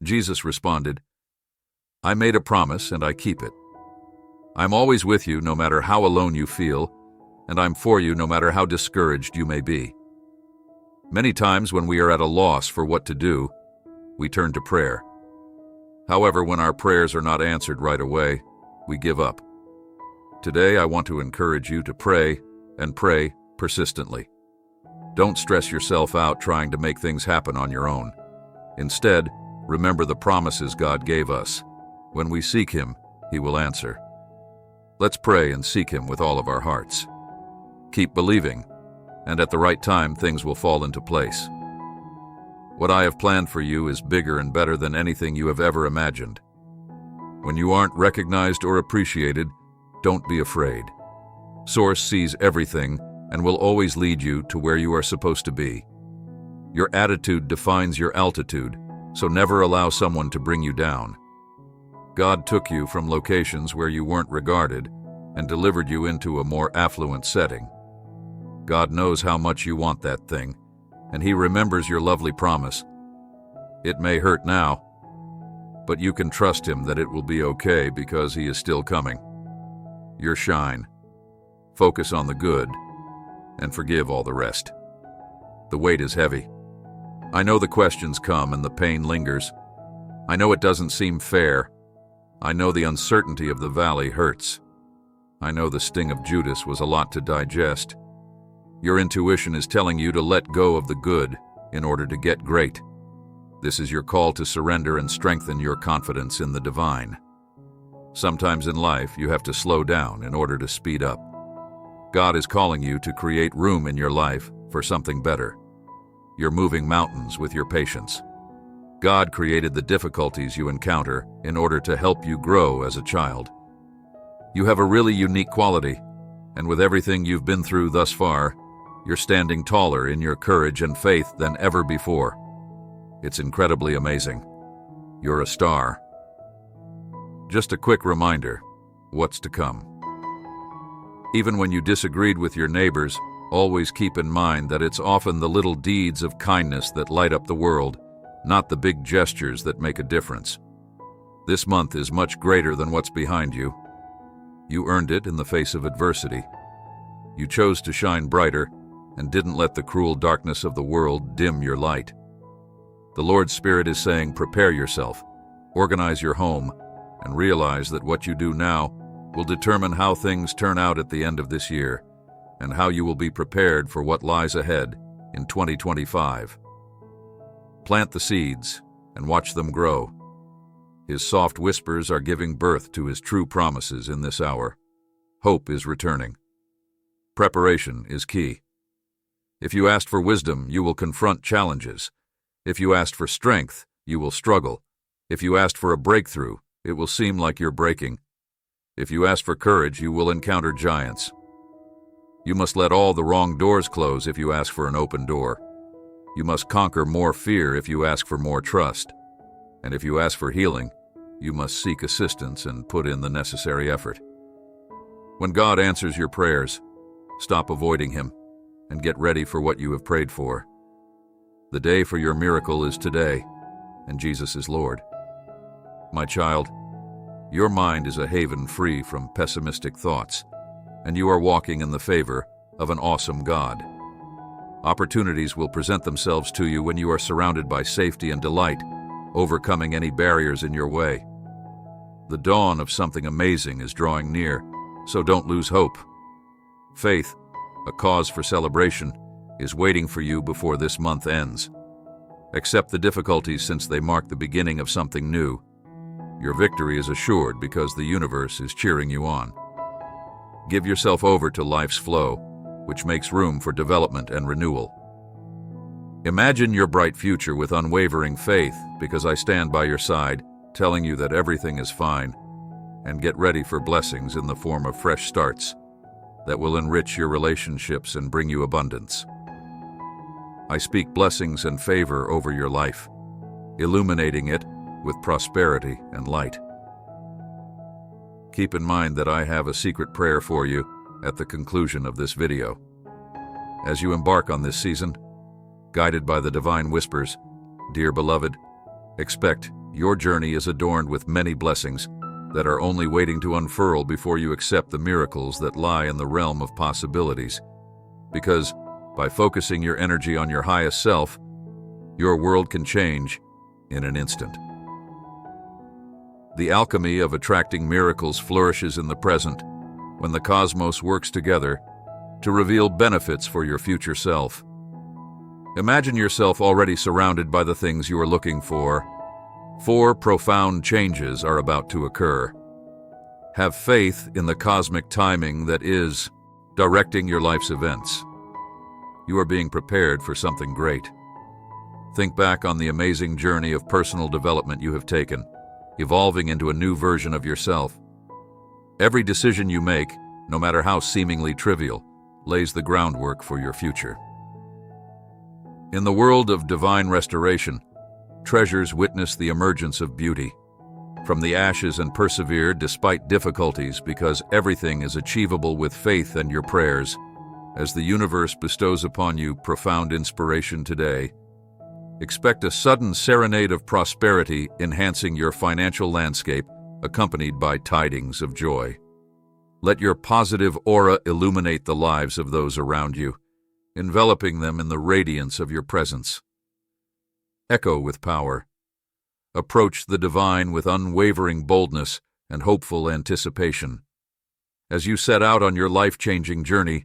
Jesus responded, "I made a promise and I keep it. I'm always with you no matter how alone you feel, and I'm for you no matter how discouraged you may be." Many times when we are at a loss for what to do, we turn to prayer. However, when our prayers are not answered right away, we give up. Today, I want to encourage you to pray and pray persistently. Don't stress yourself out trying to make things happen on your own. Instead, remember the promises God gave us. When we seek Him, He will answer. Let's pray and seek Him with all of our hearts. Keep believing, and at the right time, things will fall into place. What I have planned for you is bigger and better than anything you have ever imagined. When you aren't recognized or appreciated, don't be afraid. Source sees everything and will always lead you to where you are supposed to be. Your attitude defines your altitude, so never allow someone to bring you down. God took you from locations where you weren't regarded and delivered you into a more affluent setting. God knows how much you want that thing, and He remembers your lovely promise. It may hurt now, but you can trust Him that it will be okay because He is still coming. Your shine. Focus on the good, and forgive all the rest. The weight is heavy. I know the questions come and the pain lingers. I know it doesn't seem fair. I know the uncertainty of the valley hurts. I know the sting of Judas was a lot to digest. Your intuition is telling you to let go of the good in order to get great. This is your call to surrender and strengthen your confidence in the divine. Sometimes in life, you have to slow down in order to speed up. God is calling you to create room in your life for something better. You're moving mountains with your patience. God created the difficulties you encounter in order to help you grow as a child. You have a really unique quality, and with everything you've been through thus far, you're standing taller in your courage and faith than ever before. It's incredibly amazing. You're a star. Just a quick reminder, what's to come. Even when you disagreed with your neighbors, always keep in mind that it's often the little deeds of kindness that light up the world, not the big gestures that make a difference. This month is much greater than what's behind you. You earned it in the face of adversity. You chose to shine brighter and didn't let the cruel darkness of the world dim your light. The Lord's Spirit is saying, prepare yourself, organize your home, and realize that what you do now will determine how things turn out at the end of this year and how you will be prepared for what lies ahead in 2025. Plant the seeds and watch them grow. His soft whispers are giving birth to His true promises in this hour. Hope is returning. Preparation is key. If you asked for wisdom, you will confront challenges. If you asked for strength, you will struggle. If you asked for a breakthrough, it will seem like you're breaking. If you ask for courage, you will encounter giants. You must let all the wrong doors close if you ask for an open door. You must conquer more fear if you ask for more trust. And if you ask for healing, you must seek assistance and put in the necessary effort. When God answers your prayers, stop avoiding Him and get ready for what you have prayed for. The day for your miracle is today, and Jesus is Lord. My child, your mind is a haven free from pessimistic thoughts, and you are walking in the favor of an awesome God. Opportunities will present themselves to you when you are surrounded by safety and delight, overcoming any barriers in your way. The dawn of something amazing is drawing near, so don't lose hope. Faith, a cause for celebration, is waiting for you before this month ends. Accept the difficulties since they mark the beginning of something new. Your victory is assured because the universe is cheering you on. Give yourself over to life's flow, which makes room for development and renewal. Imagine your bright future with unwavering faith, because I stand by your side, telling you that everything is fine, and get ready for blessings in the form of fresh starts that will enrich your relationships and bring you abundance. I speak blessings and favor over your life, illuminating it with prosperity and light. Keep in mind that I have a secret prayer for you at the conclusion of this video. As you embark on this season, guided by the divine whispers, dear beloved, expect your journey is adorned with many blessings that are only waiting to unfurl before you accept the miracles that lie in the realm of possibilities. Because by focusing your energy on your highest self, your world can change in an instant. The alchemy of attracting miracles flourishes in the present when the cosmos works together to reveal benefits for your future self. Imagine yourself already surrounded by the things you are looking for. 4 profound changes are about to occur. Have faith in the cosmic timing that is directing your life's events. You are being prepared for something great. Think back on the amazing journey of personal development you have taken, evolving into a new version of yourself. Every decision you make, no matter how seemingly trivial, lays the groundwork for your future. In the world of divine restoration, treasures witness the emergence of beauty. From the ashes and persevere despite difficulties because everything is achievable with faith and your prayers. As the universe bestows upon you profound inspiration today, expect a sudden serenade of prosperity enhancing your financial landscape, accompanied by tidings of joy. Let your positive aura illuminate the lives of those around you, enveloping them in the radiance of your presence. Echo with power. Approach the divine with unwavering boldness and hopeful anticipation. As you set out on your life-changing journey,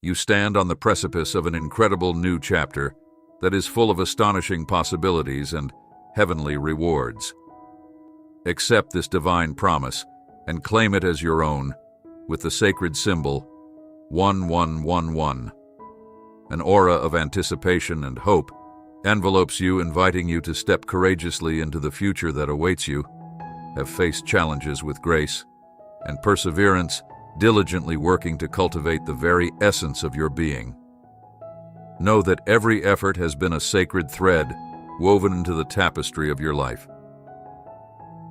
you stand on the precipice of an incredible new chapter that is full of astonishing possibilities and heavenly rewards. Accept this divine promise and claim it as your own with the sacred symbol 1111. An aura of anticipation and hope envelopes you, inviting you to step courageously into the future that awaits you. Have faced challenges with grace and perseverance, diligently working to cultivate the very essence of your being. Know that every effort has been a sacred thread woven into the tapestry of your life,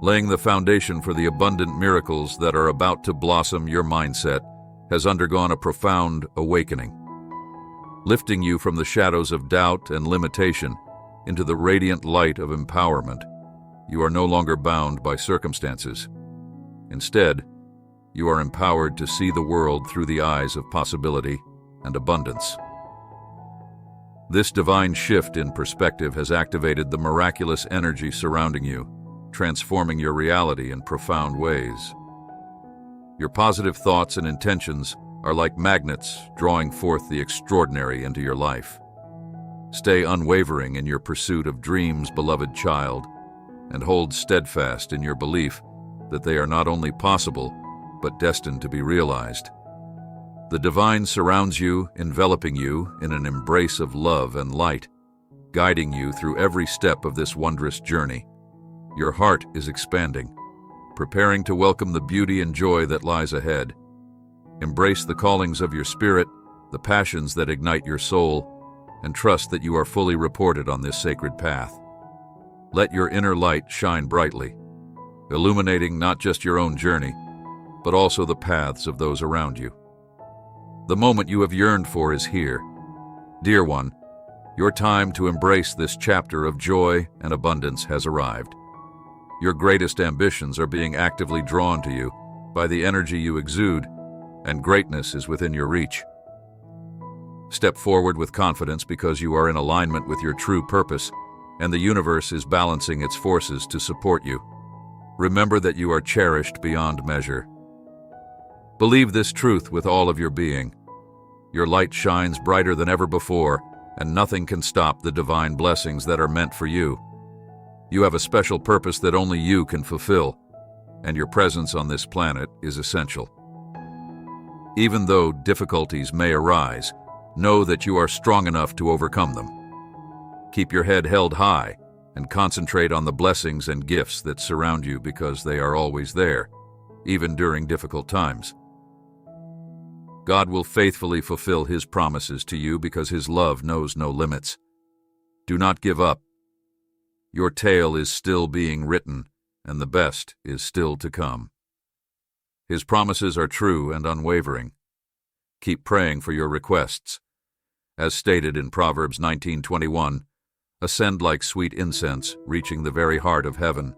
laying the foundation for the abundant miracles that are about to blossom. Your mindset has undergone a profound awakening, lifting you from the shadows of doubt and limitation into the radiant light of empowerment. You are no longer bound by circumstances. Instead, you are empowered to see the world through the eyes of possibility and abundance. This divine shift in perspective has activated the miraculous energy surrounding you, transforming your reality in profound ways. Your positive thoughts and intentions are like magnets drawing forth the extraordinary into your life. Stay unwavering in your pursuit of dreams, beloved child, and hold steadfast in your belief that they are not only possible, but destined to be realized. The divine surrounds you, enveloping you in an embrace of love and light, guiding you through every step of this wondrous journey. Your heart is expanding, preparing to welcome the beauty and joy that lies ahead. Embrace the callings of your spirit, the passions that ignite your soul, and trust that you are fully reported on this sacred path. Let your inner light shine brightly, illuminating not just your own journey, but also the paths of those around you. The moment you have yearned for is here. Dear one, your time to embrace this chapter of joy and abundance has arrived. Your greatest ambitions are being actively drawn to you by the energy you exude, and greatness is within your reach. Step forward with confidence because you are in alignment with your true purpose, and the universe is balancing its forces to support you. Remember that you are cherished beyond measure. Believe this truth with all of your being. Your light shines brighter than ever before, and nothing can stop the divine blessings that are meant for you. You have a special purpose that only you can fulfill, and your presence on this planet is essential. Even though difficulties may arise, know that you are strong enough to overcome them. Keep your head held high and concentrate on the blessings and gifts that surround you because they are always there, even during difficult times. God will faithfully fulfill His promises to you because His love knows no limits. Do not give up. Your tale is still being written, and the best is still to come. His promises are true and unwavering. Keep praying for your requests. As stated in Proverbs 19:21, ascend like sweet incense, reaching the very heart of heaven.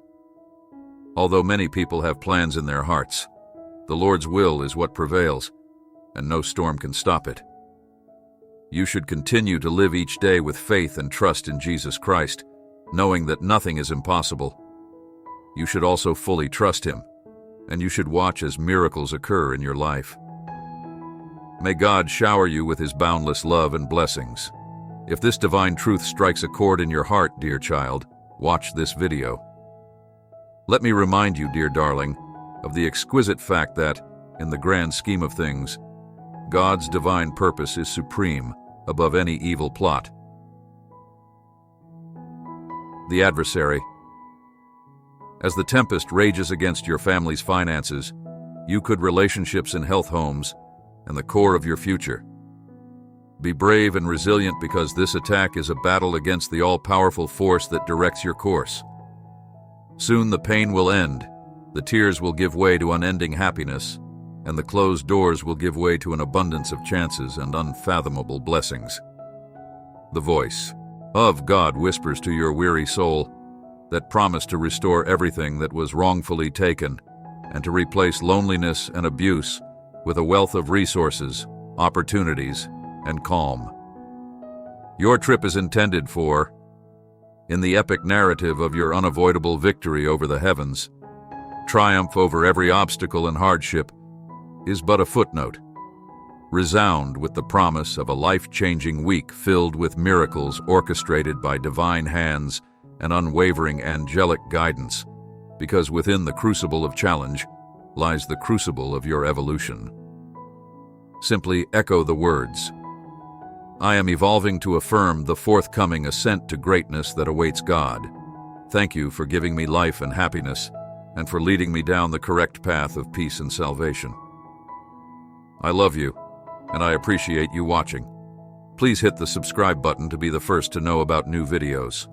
Although many people have plans in their hearts, the Lord's will is what prevails, and no storm can stop it. You should continue to live each day with faith and trust in Jesus Christ, knowing that nothing is impossible. You should also fully trust Him, and you should watch as miracles occur in your life. May God shower you with His boundless love and blessings. If this divine truth strikes a chord in your heart, dear child, watch this video. Let me remind you, dear darling, of the exquisite fact that, in the grand scheme of things, God's divine purpose is supreme above any evil plot. The adversary. As the tempest rages against your family's finances, you could relationships and health homes, and the core of your future. Be brave and resilient, because this attack is a battle against the all-powerful force that directs your course. Soon the pain will end, the tears will give way to unending happiness, and the closed doors will give way to an abundance of chances and unfathomable blessings. The voice of God whispers to your weary soul that promise to restore everything that was wrongfully taken and to replace loneliness and abuse with a wealth of resources, opportunities, and calm. Your trip is intended for, in the epic narrative of your unavoidable victory over the heavens, triumph over every obstacle and hardship is but a footnote. Resound with the promise of a life-changing week filled with miracles orchestrated by divine hands and unwavering angelic guidance, because within the crucible of challenge lies the crucible of your evolution. Simply echo the words, "I am evolving to affirm the forthcoming ascent to greatness that awaits God. Thank you for giving me life and happiness, and for leading me down the correct path of peace and salvation. I love you, and I appreciate you watching. Please hit the subscribe button to be the first to know about new videos.